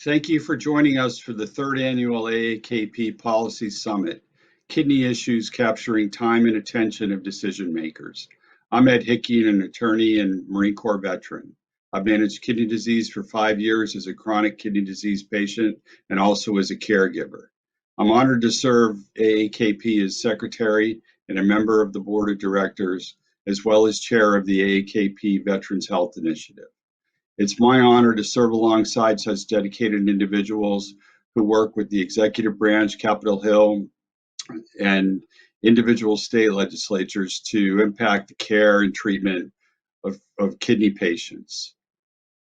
Thank you for joining us for the third annual AAKP Policy Summit, Kidney Issues Capturing Time and Attention of Decision Makers. I'm Ed Hickey, an attorney and Marine Corps veteran. I've managed kidney disease for 5 years as a chronic kidney disease patient and also as a caregiver. I'm honored to serve AAKP as secretary and a member of the board of directors, as well as chair of the AAKP Veterans Health Initiative. It's my honor to serve alongside such dedicated individuals who work with the executive branch, Capitol Hill, and individual state legislatures to impact the care and treatment of kidney patients.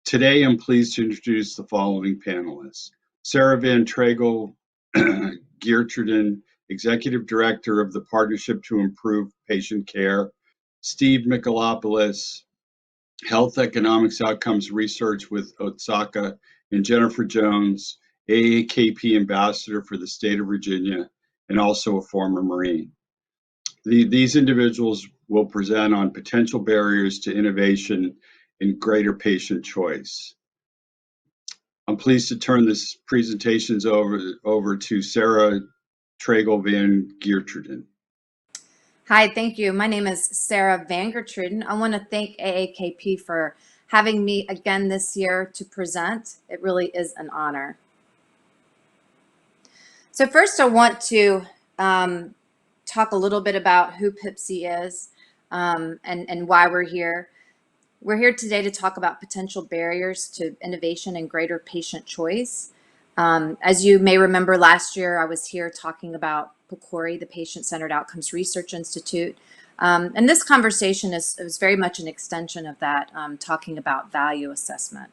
Today, I'm pleased to introduce the following panelists. Sara Van Traigle, Geertruyden, Executive Director of the Partnership to Improve Patient Care, Steve Michalopoulos, Health Economics Outcomes Research with Otsuka, and Jennifer Jones, AAKP Ambassador for the state of Virginia, and also a former Marine. These individuals will present on potential barriers to innovation and greater patient choice. I'm pleased to turn this presentations over to Sara Traigle Van Geertruyden. Hi, thank you. My name is Sara Van Geertruyden. I want to thank AAKP for having me again this year to present. It really is an honor. So first I want to talk a little bit about who PIPC is and why we're here. We're here today to talk about potential barriers to innovation and greater patient choice. As you may remember, last year I was here talking about PCORI, the Patient-Centered Outcomes Research Institute. And this conversation is very much an extension of that, talking about value assessment.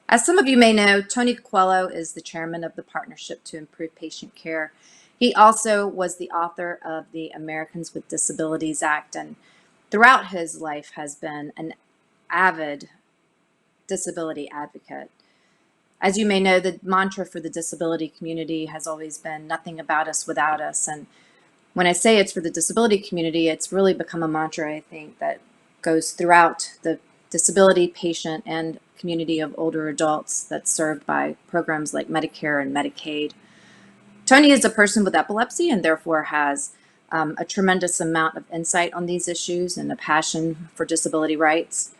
As some of you may know, Tony Coelho is the chairman of the Partnership to Improve Patient Care. He also was the author of the Americans with Disabilities Act, and throughout his life has been an avid disability advocate. As you may know, the mantra for the disability community has always been nothing about us without us. And when I say it's for the disability community, it's really become a mantra, I think, that goes throughout the disability patient and community of older adults that's served by programs like Medicare and Medicaid. Tony is a person with epilepsy and therefore has a tremendous amount of insight on these issues and a passion for disability rights.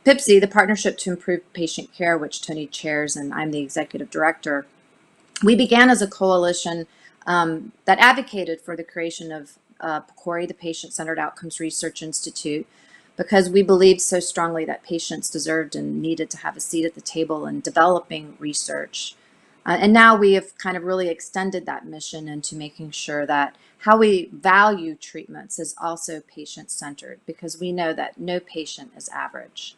PIPC, the Partnership to Improve Patient Care, which Tony chairs and I'm the executive director, we began as a coalition that advocated for the creation of PCORI, the Patient-Centered Outcomes Research Institute, because we believed so strongly that patients deserved and needed to have a seat at the table in developing research. And now we have kind of really extended that mission into making sure that how we value treatments is also patient-centered, because we know that no patient is average.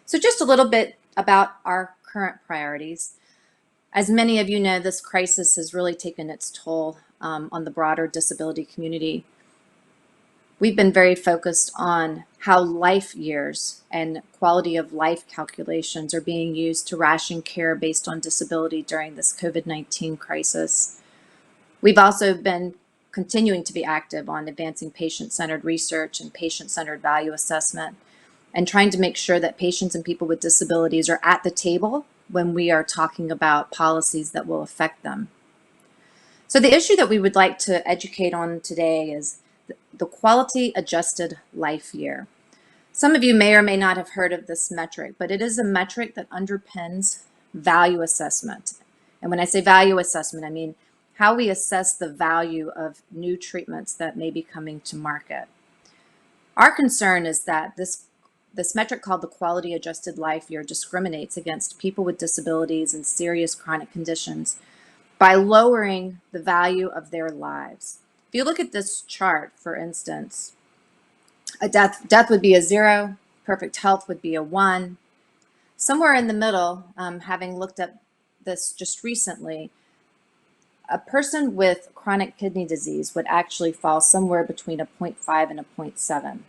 So just a little bit about our current priorities. As many of you know, this crisis has really taken its toll on the broader disability community. We've been very focused on how life years and quality of life calculations are being used to ration care based on disability during this COVID-19 crisis. We've also been continuing to be active on advancing patient-centered research and patient-centered value assessment, and trying to make sure that patients and people with disabilities are at the table when we are talking about policies that will affect them. So the issue that we would like to educate on today is the quality adjusted life year. Some of you may or may not have heard of this metric, but it is a metric that underpins value assessment. And when I say value assessment, I mean how we assess the value of new treatments that may be coming to market. Our concern is that this metric called the quality adjusted life year discriminates against people with disabilities and serious chronic conditions by lowering the value of their lives. If you look at this chart, for instance, a death would be a 0, perfect health would be a 1. Somewhere in the middle, having looked at this just recently, a person with chronic kidney disease would actually fall somewhere between a 0.5 and a 0.7.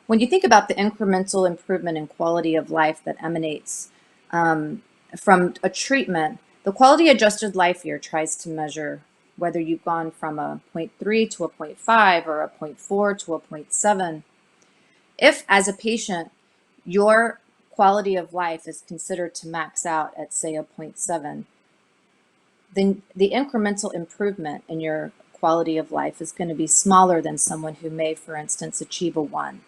When you think about the incremental improvement in quality of life that emanates from a treatment, the quality adjusted life year tries to measure whether you've gone from a 0.3 to a 0.5 or a 0.4 to a 0.7. If, as a patient, your quality of life is considered to max out at, say, a 0.7, then the incremental improvement in your quality of life is going to be smaller than someone who may, for instance, achieve a 1.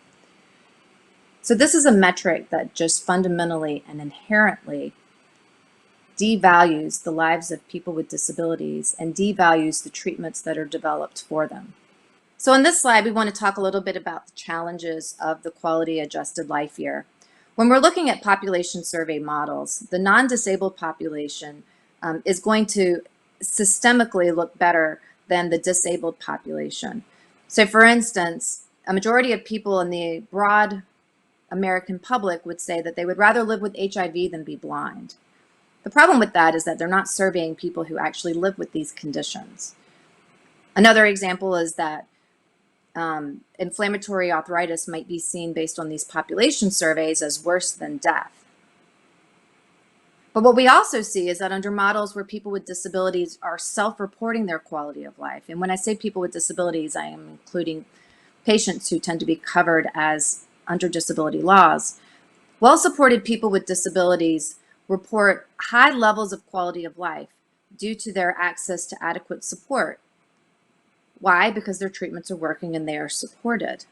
So this is a metric that just fundamentally and inherently devalues the lives of people with disabilities and devalues the treatments that are developed for them. So in this slide, we want to talk a little bit about the challenges of the quality adjusted life year. When we're looking at population survey models, the non-disabled population is going to systemically look better than the disabled population. So for instance, a majority of people in the broad American public would say that they would rather live with HIV than be blind. The problem with that is that they're not surveying people who actually live with these conditions. Another example is that inflammatory arthritis might be seen based on these population surveys as worse than death. But what we also see is that under models where people with disabilities are self-reporting their quality of life, and when I say people with disabilities, I am including patients who tend to be covered as under disability laws, well-supported people with disabilities report high levels of quality of life due to their access to adequate support. Why? Because their treatments are working and they are supported.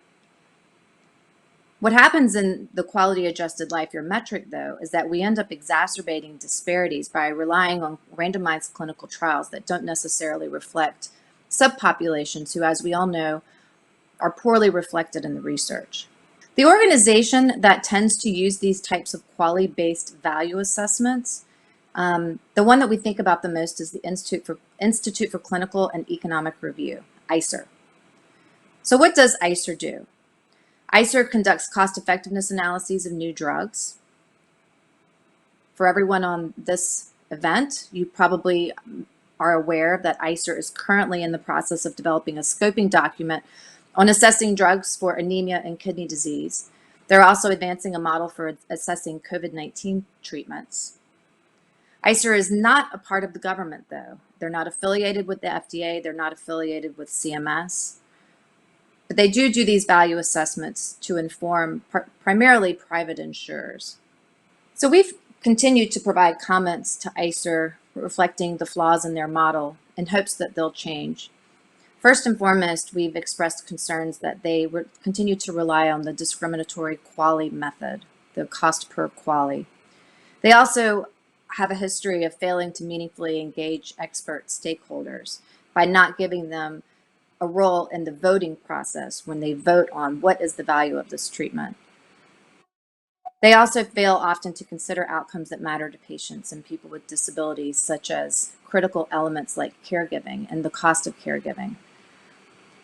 What happens in the quality adjusted life year metric, though, is that we end up exacerbating disparities by relying on randomized clinical trials that don't necessarily reflect subpopulations who, as we all know, are poorly reflected in the research. The organization that tends to use these types of quality-based value assessments, the one that we think about the most is the Institute for Clinical and Economic Review, ICER. So what does ICER do? ICER conducts cost-effectiveness analyses of new drugs. For everyone on this event, you probably are aware that ICER is currently in the process of developing a scoping document on assessing drugs for anemia and kidney disease. They're also advancing a model for assessing COVID-19 treatments. ICER is not a part of the government, though. They're not affiliated with the FDA. They're not affiliated with CMS. But they do these value assessments to inform primarily private insurers. So we've continued to provide comments to ICER reflecting the flaws in their model in hopes that they'll change. First and foremost, we've expressed concerns that they continue to rely on the discriminatory QALY method, the cost per QALY. They also have a history of failing to meaningfully engage expert stakeholders by not giving them a role in the voting process when they vote on what is the value of this treatment. They also fail often to consider outcomes that matter to patients and people with disabilities, such as critical elements like caregiving and the cost of caregiving.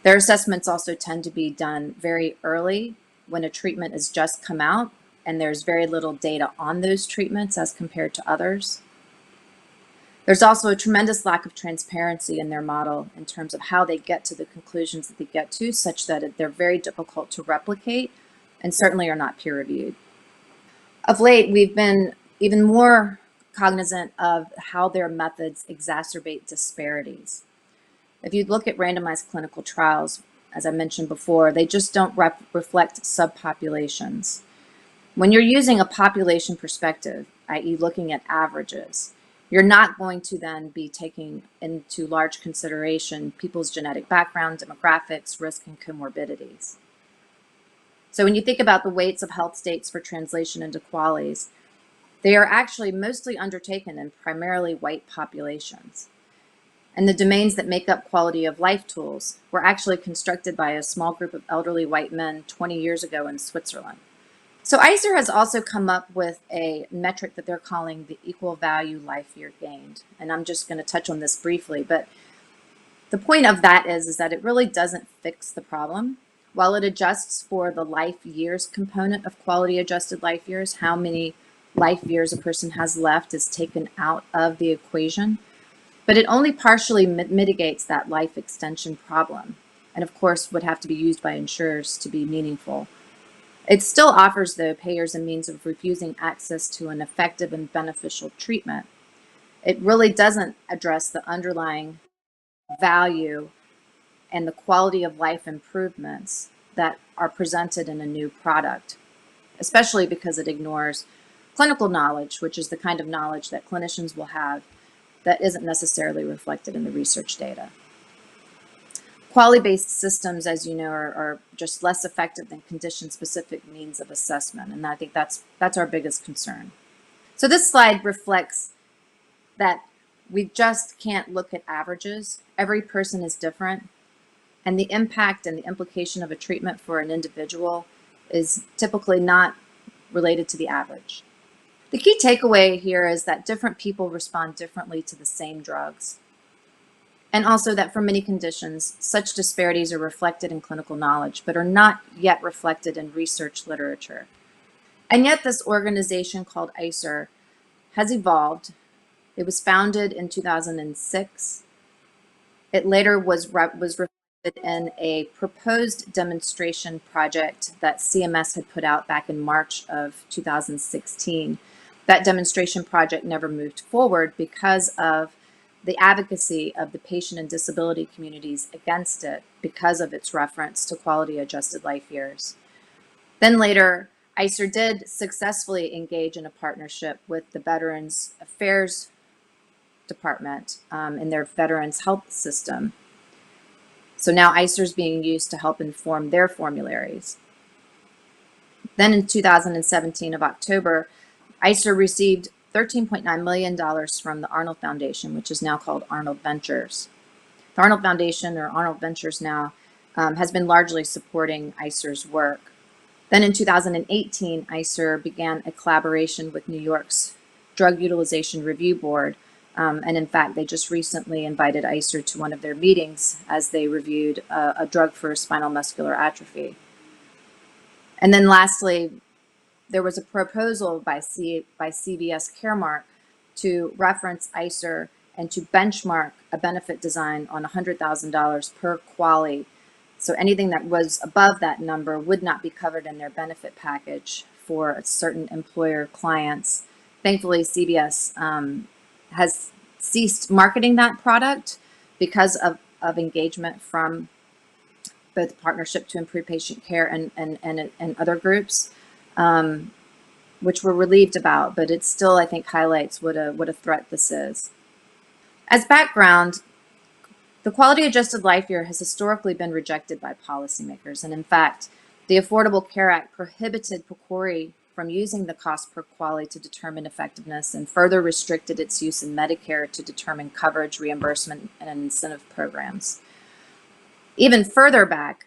Their assessments also tend to be done very early when a treatment has just come out and there's very little data on those treatments as compared to others. There's also a tremendous lack of transparency in their model in terms of how they get to the conclusions that they get to, such that they're very difficult to replicate and certainly are not peer-reviewed. Of late, we've been even more cognizant of how their methods exacerbate disparities. If you look at randomized clinical trials, as I mentioned before, they just don't reflect subpopulations. When you're using a population perspective, i.e. looking at averages, you're not going to then be taking into large consideration people's genetic background, demographics, risk, and comorbidities. So when you think about the weights of health states for translation into QALYs, they are actually mostly undertaken in primarily white populations. And the domains that make up quality of life tools were actually constructed by a small group of elderly white men 20 years ago in Switzerland. So ICER has also come up with a metric that they're calling the equal value life year gained. And I'm just going to touch on this briefly, but the point of that is that it really doesn't fix the problem. While it adjusts for the life years component of quality adjusted life years, how many life years a person has left is taken out of the equation, but it only partially mitigates that life extension problem. And of course, would have to be used by insurers to be meaningful. It still offers, though, payers a means of refusing access to an effective and beneficial treatment. It really doesn't address the underlying value and the quality of life improvements that are presented in a new product, especially because it ignores clinical knowledge, which is the kind of knowledge that clinicians will have that isn't necessarily reflected in the research data. Quality-based systems, as you know, are just less effective than condition-specific means of assessment, and I think that's our biggest concern. So this slide reflects that we just can't look at averages. Every person is different, and the impact and the implication of a treatment for an individual is typically not related to the average. The key takeaway here is that different people respond differently to the same drugs, and also that for many conditions, such disparities are reflected in clinical knowledge, but are not yet reflected in research literature. And yet this organization called ICER has evolved. It was founded in 2006. It later was reflected in a proposed demonstration project that CMS had put out back in March of 2016. That demonstration project never moved forward because of the advocacy of the patient and disability communities against it because of its reference to quality adjusted life years. Then later, ICER did successfully engage in a partnership with the Veterans Affairs Department in their Veterans Health System. So now ICER is being used to help inform their formularies. Then in 2017 of October, ICER received $13.9 million from the Arnold Foundation, which is now called Arnold Ventures. The Arnold Foundation, or Arnold Ventures now, has been largely supporting ICER's work. Then in 2018, ICER began a collaboration with New York's Drug Utilization Review Board. And in fact, they just recently invited ICER to one of their meetings as they reviewed a drug for spinal muscular atrophy. And then lastly, there was a proposal by CVS Caremark to reference ICER and to benchmark a benefit design on $100,000 per QALY. So anything that was above that number would not be covered in their benefit package for certain employer clients. Thankfully, CVS has ceased marketing that product because of engagement from both Partnership to Improve Patient Care and other groups, which we're relieved about, but it still, I think, highlights what a threat this is. As background, the quality adjusted life year has historically been rejected by policymakers, and in fact, the Affordable Care Act prohibited PCORI from using the cost per QALY to determine effectiveness and further restricted its use in Medicare to determine coverage, reimbursement, and incentive programs. Even further back,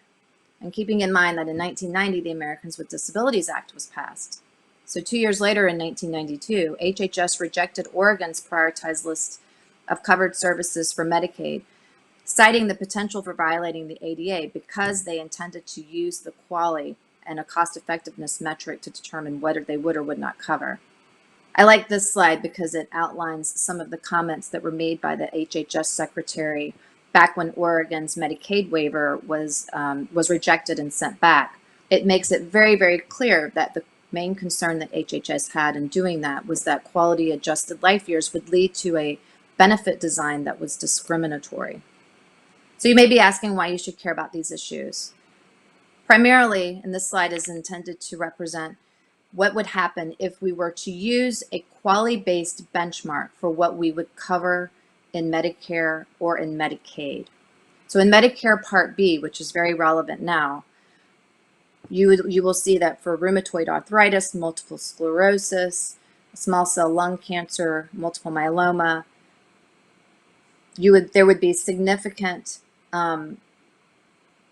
and keeping in mind that in 1990, the Americans with Disabilities Act was passed. So 2 years later, in 1992, HHS rejected Oregon's prioritized list of covered services for Medicaid, citing the potential for violating the ADA because they intended to use the QALY and a cost effectiveness metric to determine whether they would or would not cover. I like this slide because it outlines some of the comments that were made by the HHS secretary back when Oregon's Medicaid waiver was rejected and sent back. It makes it very, very clear that the main concern that HHS had in doing that was that quality adjusted life years would lead to a benefit design that was discriminatory. So you may be asking why you should care about these issues. Primarily, and this slide is intended to represent what would happen if we were to use a QALY-based benchmark for what we would cover in Medicare or in Medicaid. So in Medicare Part B, which is very relevant now, you will see that for rheumatoid arthritis, multiple sclerosis, small cell lung cancer, multiple myeloma, there would be significant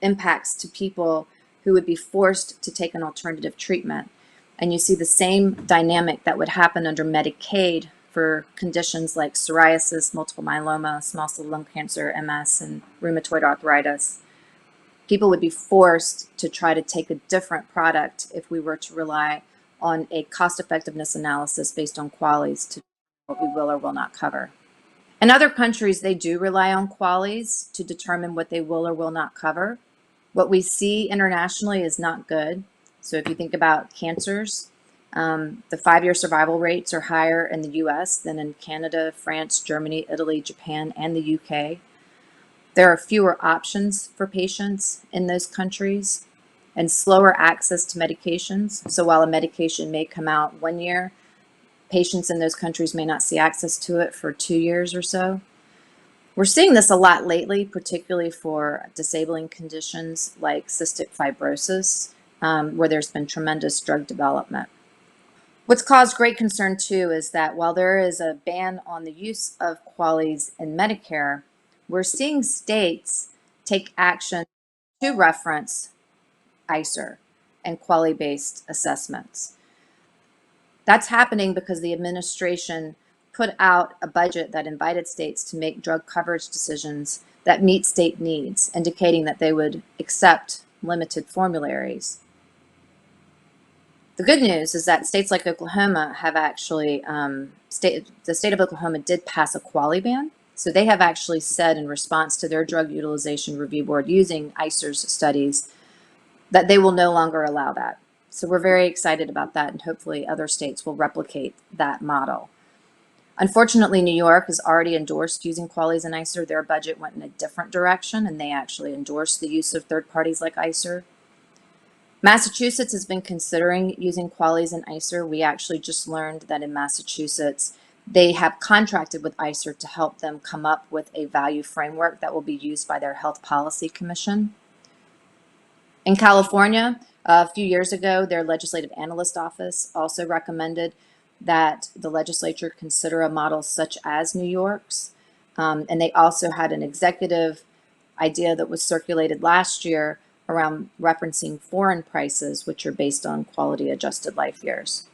impacts to people who would be forced to take an alternative treatment. And you see the same dynamic that would happen under Medicaid for conditions like psoriasis, multiple myeloma, small cell lung cancer, MS, and rheumatoid arthritis. People would be forced to try to take a different product if we were to rely on a cost effectiveness analysis based on QALYs to what we will or will not cover. In other countries, they do rely on QALYs to determine what they will or will not cover. What we see internationally is not good. So if you think about cancers, the 5-year survival rates are higher in the US than in Canada, France, Germany, Italy, Japan, and the UK. There are fewer options for patients in those countries and slower access to medications. So while a medication may come out 1 year, patients in those countries may not see access to it for 2 years or so. We're seeing this a lot lately, particularly for disabling conditions like cystic fibrosis, where there's been tremendous drug development. What's caused great concern too is that while there is a ban on the use of QALYs in Medicare, we're seeing states take action to reference ICER and QALY-based assessments. That's happening because the administration put out a budget that invited states to make drug coverage decisions that meet state needs, indicating that they would accept limited formularies. The good news is that states like Oklahoma have actually, the state of Oklahoma did pass a QALY ban. So they have actually said in response to their drug utilization review board using ICER's studies that they will no longer allow that. So we're very excited about that, and hopefully other states will replicate that model. Unfortunately, New York has already endorsed using QALYs and ICER. Their budget went in a different direction, and they actually endorsed the use of third parties like ICER. Massachusetts has been considering using QALYs and ICER. We actually just learned that in Massachusetts, they have contracted with ICER to help them come up with a value framework that will be used by their Health Policy Commission. In California, a few years ago, their Legislative Analyst Office also recommended that the legislature consider a model such as New York's. And they also had an executive idea that was circulated last year around referencing foreign prices, which are based on quality adjusted life years.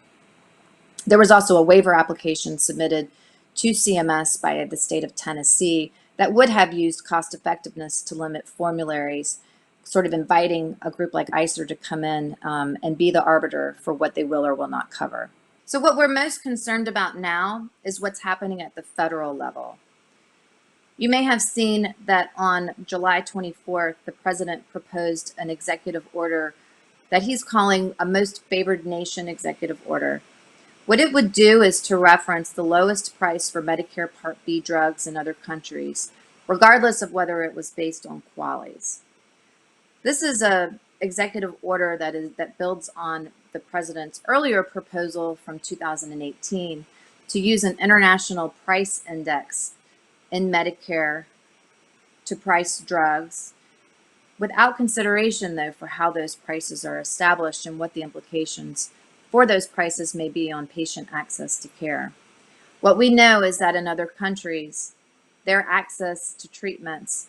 There was also a waiver application submitted to CMS by the state of Tennessee that would have used cost effectiveness to limit formularies, sort of inviting a group like ICER to come in and be the arbiter for what they will or will not cover. So what we're most concerned about now is what's happening at the federal level. You may have seen that on July 24th, the president proposed an executive order that he's calling a most favored nation executive order. What it would do is to reference the lowest price for Medicare Part B drugs in other countries, regardless of whether it was based on QALYs. This is an executive order that builds on the president's earlier proposal from 2018 to use an international price index in Medicare to price drugs without consideration, though, for how those prices are established and what the implications for those prices may be on patient access to care. What we know is that in other countries, their access to treatments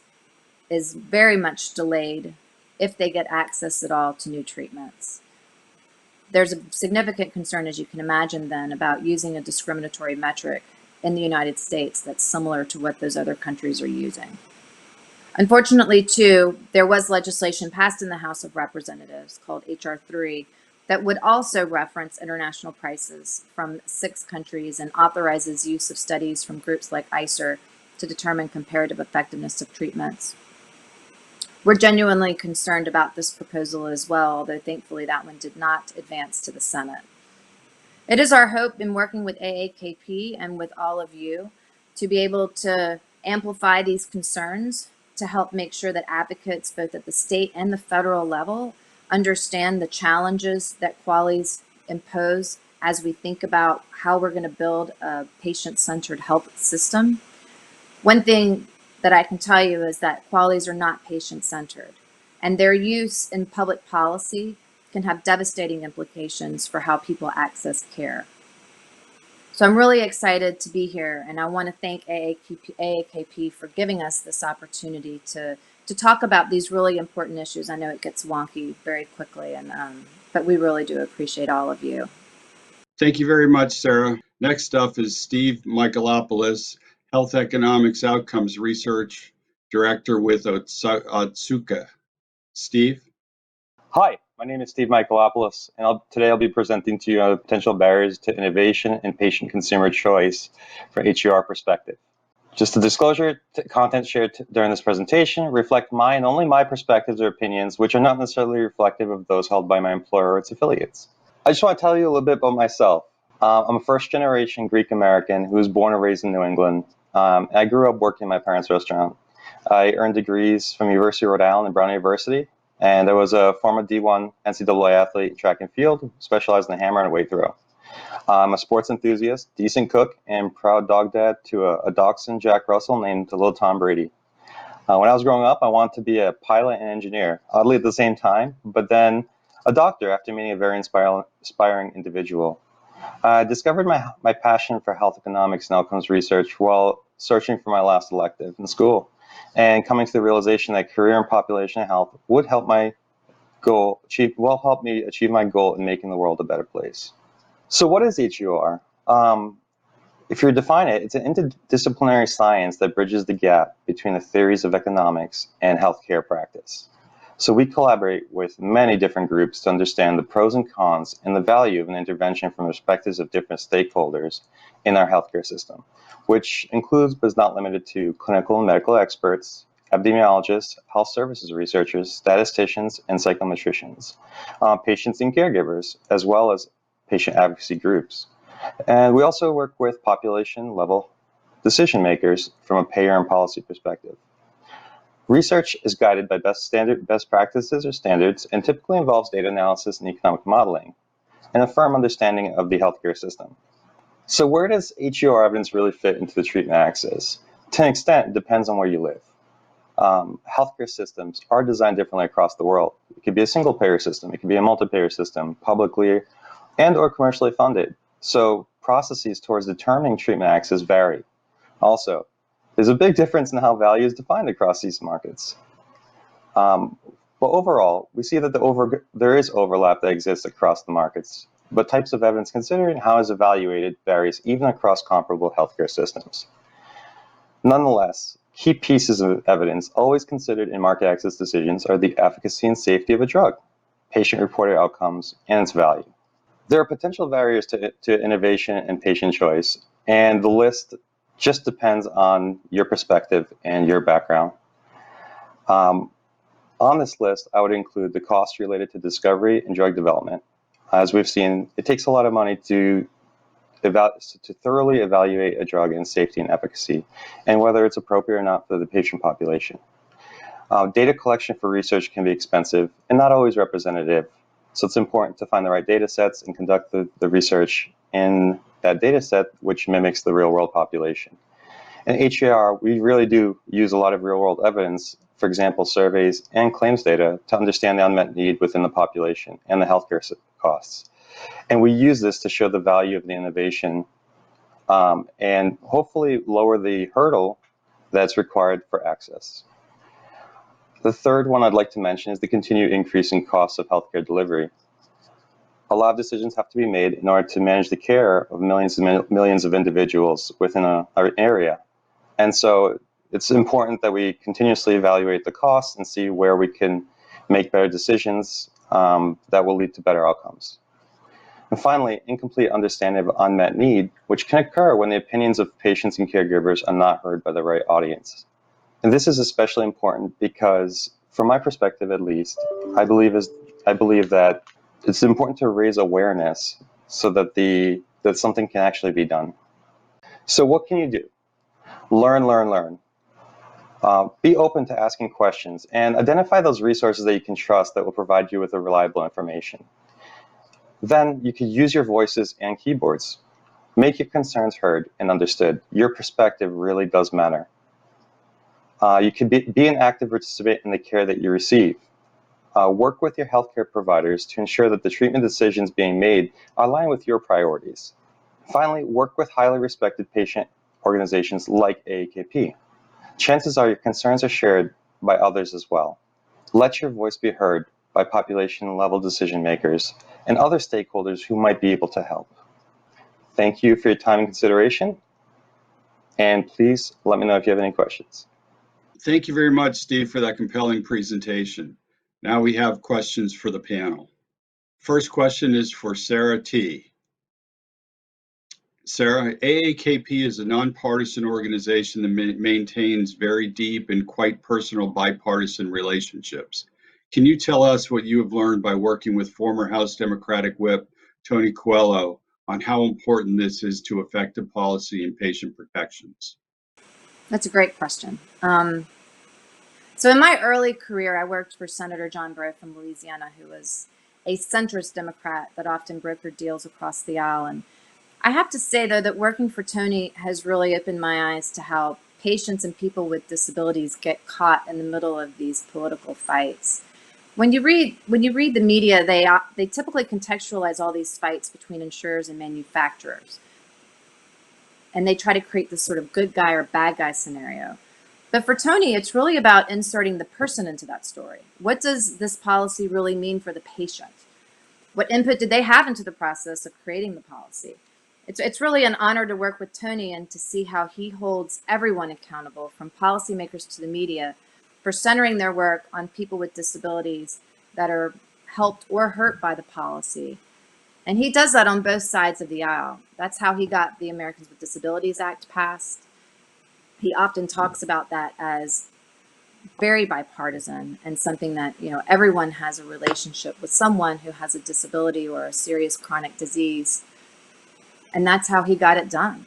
is very much delayed if they get access at all to new treatments. There's a significant concern, as you can imagine, then, about using a discriminatory metric in the United States that's similar to what those other countries are using. Unfortunately, too, there was legislation passed in the House of Representatives called H.R. 3 that would also reference international prices from 6 countries and authorizes use of studies from groups like ICER to determine comparative effectiveness of treatments. We're genuinely concerned about this proposal as well, although thankfully that one did not advance to the Senate. It is our hope in working with AAKP and with all of you to be able to amplify these concerns to help make sure that advocates both at the state and the federal level understand the challenges that QALYs impose as we think about how we're going to build a patient-centered health system. One thing that I can tell you is that QALYs are not patient-centered, and their use in public policy can have devastating implications for how people access care. So I'm really excited to be here, and I want to thank AAKP for giving us this opportunity to talk about these really important issues. I know it gets wonky very quickly, but we really do appreciate all of you. Thank you very much, Sara. Next up is Steve Michalopoulos, Health Economics Outcomes Research Director with Otsuka. Steve? Hi, my name is Steve Michalopoulos, and today I'll be presenting to you potential barriers to innovation and patient consumer choice from HER perspective. Just a disclosure, content shared during this presentation reflect my and only my perspectives or opinions, which are not necessarily reflective of those held by my employer or its affiliates. I just want to tell you a little bit about myself. I'm a first-generation Greek American who was born and raised in New England. I grew up working in my parents' restaurant. I earned degrees from University of Rhode Island and Brown University, and I was a former D1 NCAA athlete in track and field, specialized in the hammer and weight throw. I'm a sports enthusiast, decent cook, and proud dog dad to a dachshund Jack Russell named Little Tom Brady. When I was growing up, I wanted to be a pilot and engineer, oddly at the same time, but then a doctor after meeting a very inspiring individual. I discovered my passion for health economics and outcomes research while searching for my last elective in school, and coming to the realization that career and population health would help me achieve my goal in making the world a better place. So what is HEOR? If you define it, it's an interdisciplinary science that bridges the gap between the theories of economics and healthcare practice. So we collaborate with many different groups to understand the pros and cons and the value of an intervention from the perspectives of different stakeholders in our healthcare system, which includes but is not limited to clinical and medical experts, epidemiologists, health services researchers, statisticians, and psychometricians, patients and caregivers, as well as patient advocacy groups. And we also work with population-level decision makers from a payer and policy perspective. Research is guided by best practices or standards and typically involves data analysis and economic modeling and a firm understanding of the healthcare system. So where does HEOR evidence really fit into the treatment axis? To an extent, it depends on where you live. Healthcare systems are designed differently across the world. It could be a single payer system, it could be a multi-payer system, publicly and or commercially funded. So processes towards determining treatment axis vary. Also, there's a big difference in how value is defined across these markets. But overall, we see that there is overlap that exists across the markets, but types of evidence considered and how it's evaluated varies even across comparable healthcare systems. Nonetheless, key pieces of evidence always considered in market access decisions are the efficacy and safety of a drug, patient-reported outcomes, and its value. There are potential barriers to innovation and patient choice, and the list just depends on your perspective and your background. On this list, I would include the costs related to discovery and drug development. As we've seen, it takes a lot of money to thoroughly evaluate a drug in safety and efficacy, and whether it's appropriate or not for the patient population. Data collection for research can be expensive and not always representative. So it's important to find the right data sets and conduct the research in that data set which mimics the real world population. In HEOR, we really do use a lot of real world evidence, for example, surveys and claims data to understand the unmet need within the population and the healthcare costs. And we use this to show the value of the innovation and hopefully lower the hurdle that's required for access. The third one I'd like to mention is the continued increase in costs of healthcare delivery. A lot of decisions have to be made in order to manage the care of millions and millions of individuals within our area. And so it's important that we continuously evaluate the costs and see where we can make better decisions that will lead to better outcomes. And finally, incomplete understanding of unmet need, which can occur when the opinions of patients and caregivers are not heard by the right audience. And this is especially important because, from my perspective at least, I believe that it's important to raise awareness so that something can actually be done. So what can you do? Learn. Be open to asking questions and identify those resources that you can trust that will provide you with a reliable information. Then you can use your voices and keyboards. Make your concerns heard and understood. Your perspective really does matter. You can be an active participant in the care that you receive. Work with your healthcare providers to ensure that the treatment decisions being made align with your priorities. Finally, work with highly respected patient organizations like AAKP. Chances are your concerns are shared by others as well. Let your voice be heard by population-level decision makers and other stakeholders who might be able to help. Thank you for your time and consideration, and please let me know if you have any questions. Thank you very much, Steve, for that compelling presentation. Now we have questions for the panel. First question is for Sara T. Sara, AAKP is a nonpartisan organization that maintains very deep and quite personal bipartisan relationships. Can you tell us what you have learned by working with former House Democratic Whip Tony Coelho on how important this is to effective policy and patient protections? That's a great question. So in my early career, I worked for Senator John Breaux from Louisiana, who was a centrist Democrat that often brokered deals across the aisle. And I have to say, though, that working for Tony has really opened my eyes to how patients and people with disabilities get caught in the middle of these political fights. When you read the media, they typically contextualize all these fights between insurers and manufacturers, and they try to create this sort of good guy or bad guy scenario. But for Tony, it's really about inserting the person into that story. What does this policy really mean for the patient? What input did they have into the process of creating the policy? It's really an honor to work with Tony and to see how he holds everyone accountable, from policymakers to the media, for centering their work on people with disabilities that are helped or hurt by the policy. And he does that on both sides of the aisle. That's how he got the Americans with Disabilities Act passed. He often talks about that as very bipartisan and something that, everyone has a relationship with someone who has a disability or a serious chronic disease. And that's how he got it done.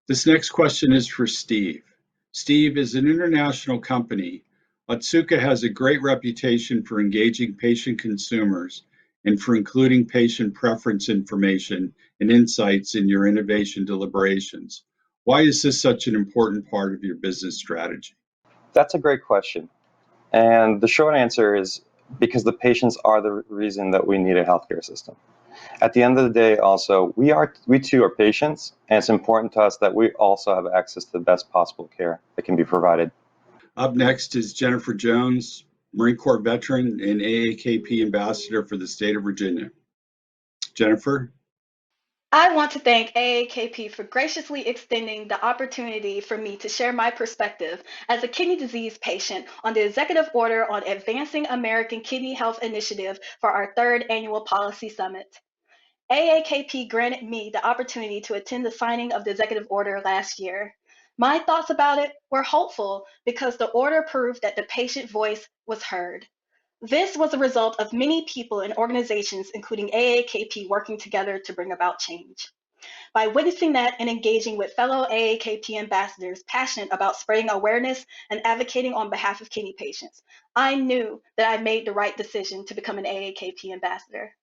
This next question is for Steve. Steve, is an international company. Otsuka has a great reputation for engaging patient consumers and for including patient preference information and insights in your innovation deliberations. Why is this such an important part of your business strategy? That's a great question. And the short answer is because the patients are the reason that we need a healthcare system. At the end of the day, also, we too are patients, and it's important to us that we also have access to the best possible care that can be provided. Up next is Jennifer Jones, Marine Corps veteran and AAKP Ambassador for the state of Virginia. Jennifer? I want to thank AAKP for graciously extending the opportunity for me to share my perspective as a kidney disease patient on the Executive Order on Advancing American Kidney Health Initiative for our 3rd Annual Policy Summit. AAKP granted me the opportunity to attend the signing of the Executive Order last year. My thoughts about it were hopeful because the order proved that the patient voice was heard. This was a result of many people and organizations, including AAKP, working together to bring about change. By witnessing that and engaging with fellow AAKP ambassadors passionate about spreading awareness and advocating on behalf of kidney patients, I knew that I made the right decision to become an AAKP ambassador.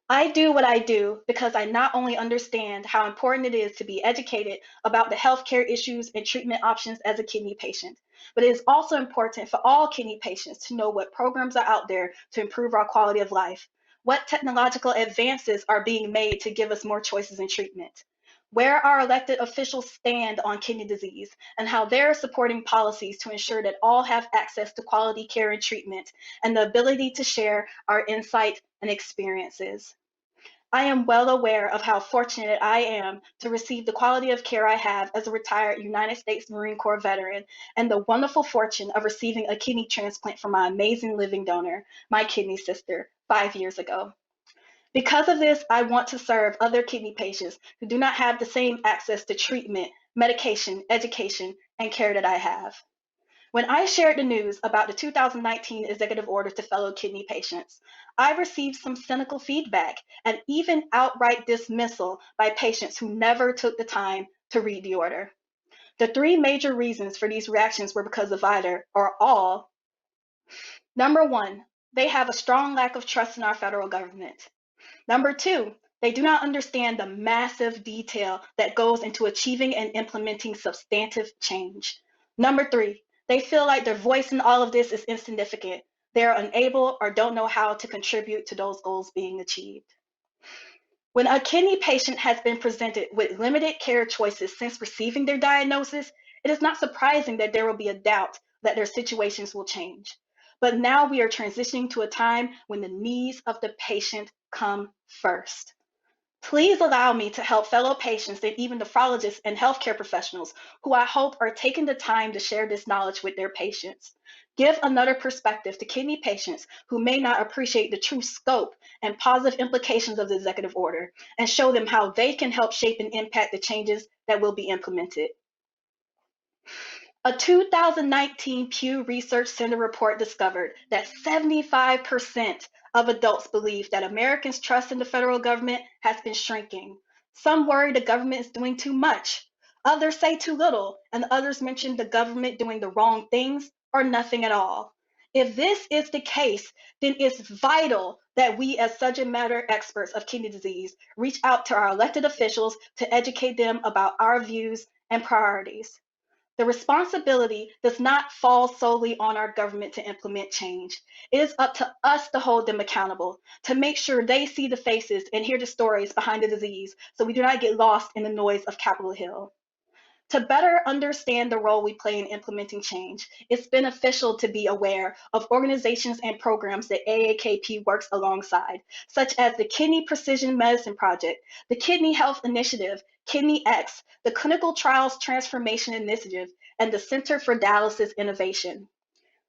I do what I do because I not only understand how important it is to be educated about the healthcare issues and treatment options as a kidney patient, but it is also important for all kidney patients to know what programs are out there to improve our quality of life, what technological advances are being made to give us more choices in treatment, where our elected officials stand on kidney disease, and how they're supporting policies to ensure that all have access to quality care and treatment, and the ability to share our insight and experiences. I am well aware of how fortunate I am to receive the quality of care I have as a retired United States Marine Corps veteran, and the wonderful fortune of receiving a kidney transplant from my amazing living donor, my kidney sister, 5 years ago. Because of this, I want to serve other kidney patients who do not have the same access to treatment, medication, education, and care that I have. When I shared the news about the 2019 executive order to fellow kidney patients, I received some cynical feedback and even outright dismissal by patients who never took the time to read the order. The 3 major reasons for these reactions were because of either or all. Number 1, they have a strong lack of trust in our federal government. Number 2, they do not understand the massive detail that goes into achieving and implementing substantive change. Number 3, they feel like their voice in all of this is insignificant. They are unable or don't know how to contribute to those goals being achieved. When a kidney patient has been presented with limited care choices since receiving their diagnosis, it is not surprising that there will be a doubt that their situations will change. But now we are transitioning to a time when the needs of the patient come first. Please allow me to help fellow patients and even nephrologists and healthcare professionals who I hope are taking the time to share this knowledge with their patients. Give another perspective to kidney patients who may not appreciate the true scope and positive implications of the executive order, and show them how they can help shape and impact the changes that will be implemented. A 2019 Pew Research Center report discovered that 75% of adults believe that Americans' trust in the federal government has been shrinking. Some worry the government is doing too much. Others say too little, and others mention the government doing the wrong things or nothing at all. If this is the case, then it's vital that we as subject matter experts of kidney disease reach out to our elected officials to educate them about our views and priorities. The responsibility does not fall solely on our government to implement change. It is up to us to hold them accountable, to make sure they see the faces and hear the stories behind the disease so we do not get lost in the noise of Capitol Hill. To better understand the role we play in implementing change, it's beneficial to be aware of organizations and programs that AAKP works alongside, such as the Kidney Precision Medicine Project, the Kidney Health Initiative, KidneyX, the Clinical Trials Transformation Initiative, and the Center for Dialysis Innovation.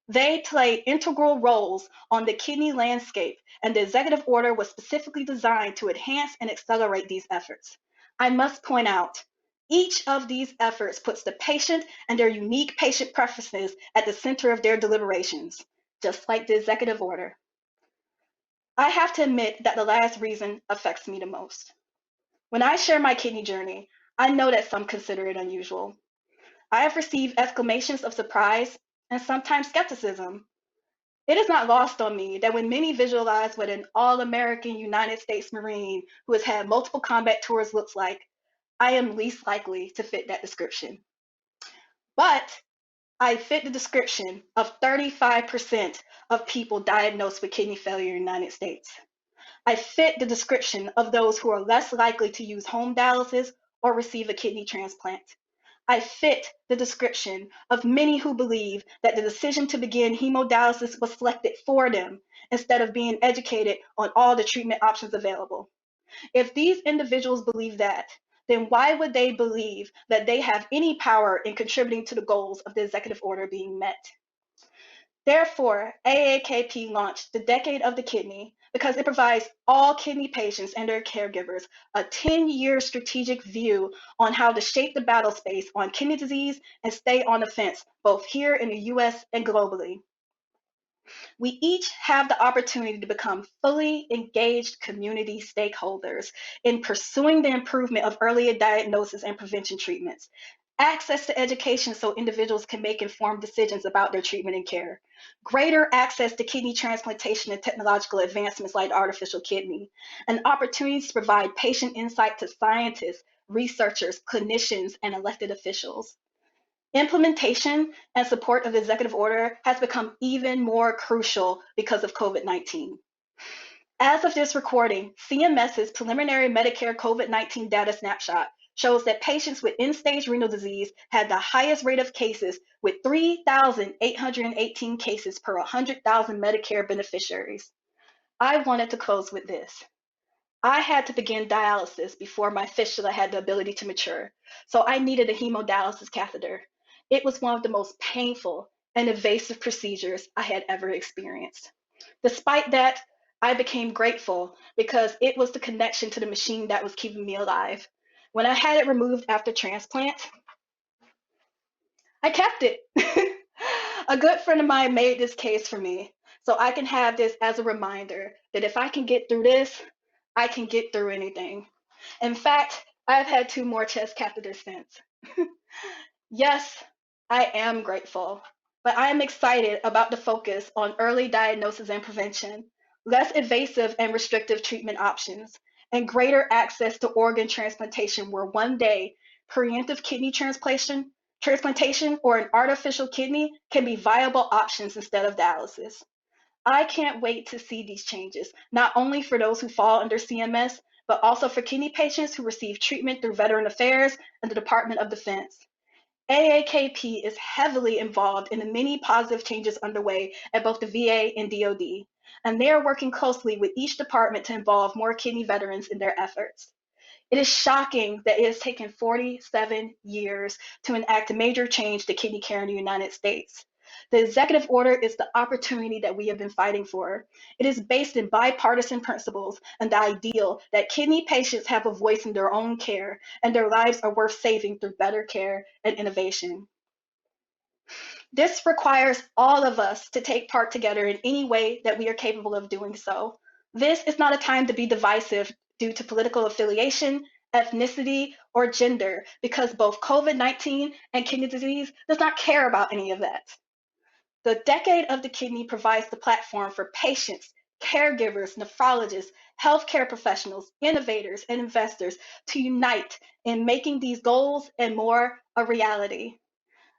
They play integral roles on the kidney landscape, and the executive order was specifically designed to enhance and accelerate these efforts. I must point out, each of these efforts puts the patient and their unique patient preferences at the center of their deliberations, just like the executive order. I have to admit that the last reason affects me the most. When I share my kidney journey, I know that some consider it unusual. I have received exclamations of surprise and sometimes skepticism. It is not lost on me that when many visualize what an all-American United States Marine who has had multiple combat tours looks like, I am least likely to fit that description. But I fit the description of 35% of people diagnosed with kidney failure in the United States. I fit the description of those who are less likely to use home dialysis or receive a kidney transplant. I fit the description of many who believe that the decision to begin hemodialysis was selected for them instead of being educated on all the treatment options available. If these individuals believe that, then why would they believe that they have any power in contributing to the goals of the executive order being met? Therefore, AAKP launched the Decade of the Kidney because it provides all kidney patients and their caregivers a 10-year strategic view on how to shape the battle space on kidney disease and stay on the fence, both here in the US and globally. We each have the opportunity to become fully engaged community stakeholders in pursuing the improvement of earlier diagnosis and prevention treatments, access to education so individuals can make informed decisions about their treatment and care, greater access to kidney transplantation and technological advancements like artificial kidney, and opportunities to provide patient insight to scientists, researchers, clinicians, and elected officials. Implementation and support of the executive order has become even more crucial because of COVID-19. As of this recording, CMS's preliminary Medicare COVID-19 data snapshot shows that patients with end-stage renal disease had the highest rate of cases with 3,818 cases per 100,000 Medicare beneficiaries. I wanted to close with this. I had to begin dialysis before my fistula had the ability to mature, so I needed a hemodialysis catheter. It was one of the most painful and invasive procedures I had ever experienced. Despite that, I became grateful because it was the connection to the machine that was keeping me alive. When I had it removed after transplant, I kept it. A good friend of mine made this case for me, so I can have this as a reminder that if I can get through this, I can get through anything. In fact, I've had 2 more chest catheters since. Yes, I am grateful, but I am excited about the focus on early diagnosis and prevention, less invasive and restrictive treatment options, and greater access to organ transplantation where one day preemptive kidney transplantation or an artificial kidney can be viable options instead of dialysis. I can't wait to see these changes, not only for those who fall under CMS, but also for kidney patients who receive treatment through Veteran Affairs and the Department of Defense. AAKP is heavily involved in the many positive changes underway at both the VA and DoD, and they are working closely with each department to involve more kidney veterans in their efforts. It is shocking that it has taken 47 years to enact a major change to kidney care in the United States. The executive order is the opportunity that we have been fighting for. It is based in bipartisan principles and the ideal that kidney patients have a voice in their own care and their lives are worth saving through better care and innovation. This requires all of us to take part together in any way that we are capable of doing so. This is not a time to be divisive due to political affiliation, ethnicity, or gender, because both COVID-19 and kidney disease does not care about any of that. The Decade of the Kidney provides the platform for patients, caregivers, nephrologists, healthcare professionals, innovators, and investors to unite in making these goals and more a reality.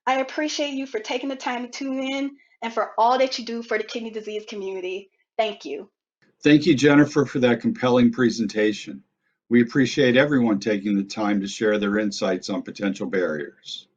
I appreciate you for taking the time to tune in and for all that you do for the kidney disease community. Thank you. Thank you, Jennifer, for that compelling presentation. We appreciate everyone taking the time to share their insights on potential barriers.